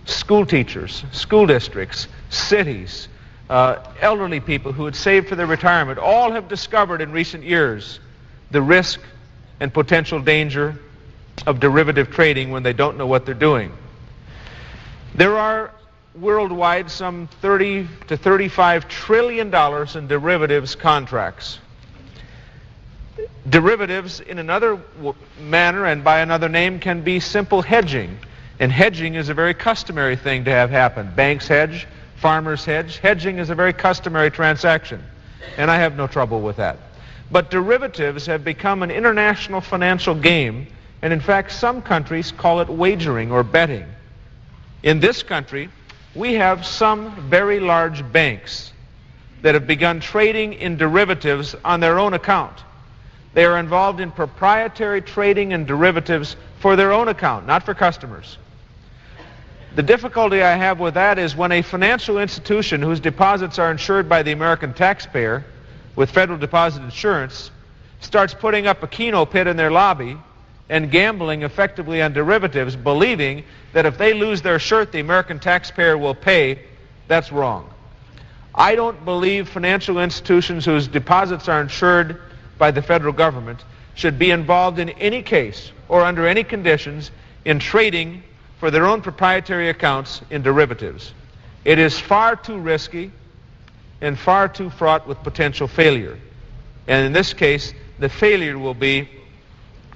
school teachers, school districts, cities, elderly people who had saved for their retirement, all have discovered in recent years the risk and potential danger of derivative trading when they don't know what they're doing. There are worldwide some $30 to $35 trillion in derivatives contracts. Derivatives, in another manner and by another name, can be simple hedging. And hedging is a very customary thing to have happen. Banks hedge, farmers hedge. Hedging is a very customary transaction. And I have no trouble with that. But derivatives have become an international financial game, and in fact some countries call it wagering or betting. In this country, we have some very large banks that have begun trading in derivatives on their own account. They are involved in proprietary trading in derivatives for their own account, not for customers. The difficulty I have with that is when a financial institution whose deposits are insured by the American taxpayer with federal deposit insurance starts putting up a keno pit in their lobby and gambling effectively on derivatives, believing that if they lose their shirt, the American taxpayer will pay, that's wrong. I don't believe financial institutions whose deposits are insured by the federal government should be involved in any case or under any conditions in trading for their own proprietary accounts in derivatives. It is far too risky and far too fraught with potential failure. And in this case, the failure will be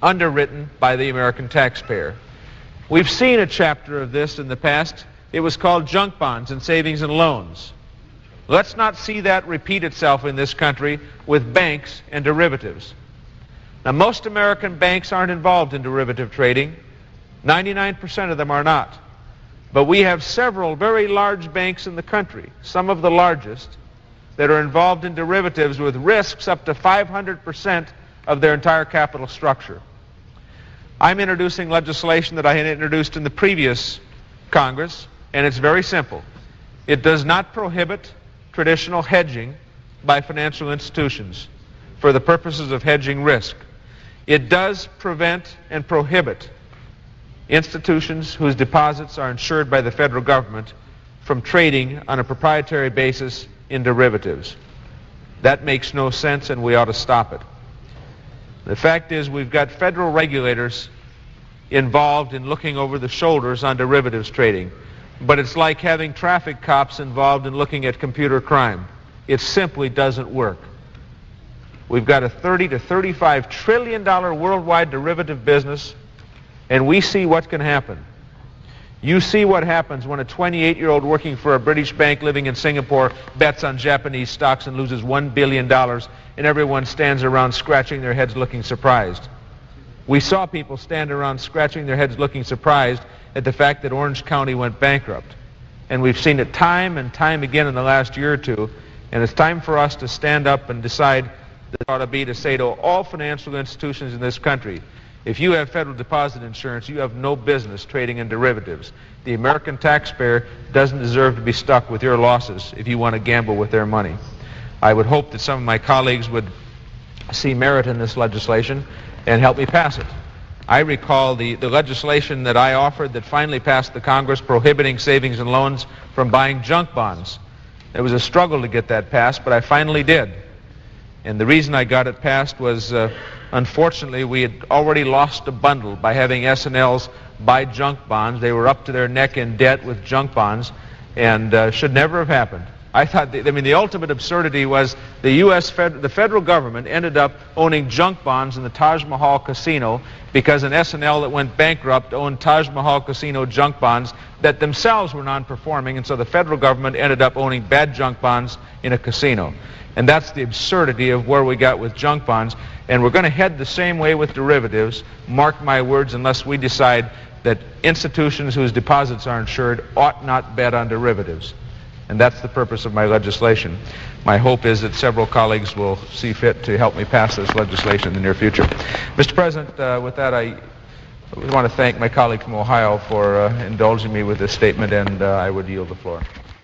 underwritten by the American taxpayer. We've seen a chapter of this in the past. It was called junk bonds and savings and loans. Let's not see that repeat itself in this country with banks and derivatives. Now, most American banks aren't involved in derivative trading. 99% of them are not. But we have several very large banks in the country, some of the largest, that are involved in derivatives with risks up to 500% of their entire capital structure. I'm introducing legislation that I had introduced in the previous Congress, and it's very simple. It does not prohibit traditional hedging by financial institutions for the purposes of hedging risk. It does prevent and prohibit institutions whose deposits are insured by the federal government from trading on a proprietary basis in derivatives. That makes no sense, and we ought to stop it. The fact is, we've got federal regulators involved in looking over the shoulders on derivatives trading, but it's like having traffic cops involved in looking at computer crime. It simply doesn't work. We've got a $30 to $35 trillion worldwide derivative business, and we see what can happen. You see what happens when a 28-year-old working for a British bank living in Singapore bets on Japanese stocks and loses $1 billion, and everyone stands around scratching their heads looking surprised. We saw people stand around scratching their heads looking surprised at the fact that Orange County went bankrupt. And we've seen it time and time again in the last year or two, and it's time for us to stand up and decide that it ought to be to say to all financial institutions in this country, if you have federal deposit insurance, you have no business trading in derivatives. The American taxpayer doesn't deserve to be stuck with your losses if you want to gamble with their money. I would hope that some of my colleagues would see merit in this legislation and help me pass it. I recall the legislation that I offered that finally passed the Congress prohibiting savings and loans from buying junk bonds. It was a struggle to get that passed, but I finally did. And the reason I got it passed was, unfortunately, we had already lost a bundle by having S&Ls buy junk bonds. They were up to their neck in debt with junk bonds, and should never have happened. I thought, the ultimate absurdity was the federal government ended up owning junk bonds in the Taj Mahal Casino because an S&L that went bankrupt owned Taj Mahal Casino junk bonds that themselves were non-performing, and so the federal government ended up owning bad junk bonds in a casino. And that's the absurdity of where we got with junk bonds, and we're going to head the same way with derivatives, mark my words, unless we decide that institutions whose deposits are insured ought not bet on derivatives. And that's the purpose of my legislation. My hope is that several colleagues will see fit to help me pass this legislation in the near future. Mr. President, with that, I want to thank my colleague from Ohio for indulging me with this statement, and I would yield the floor.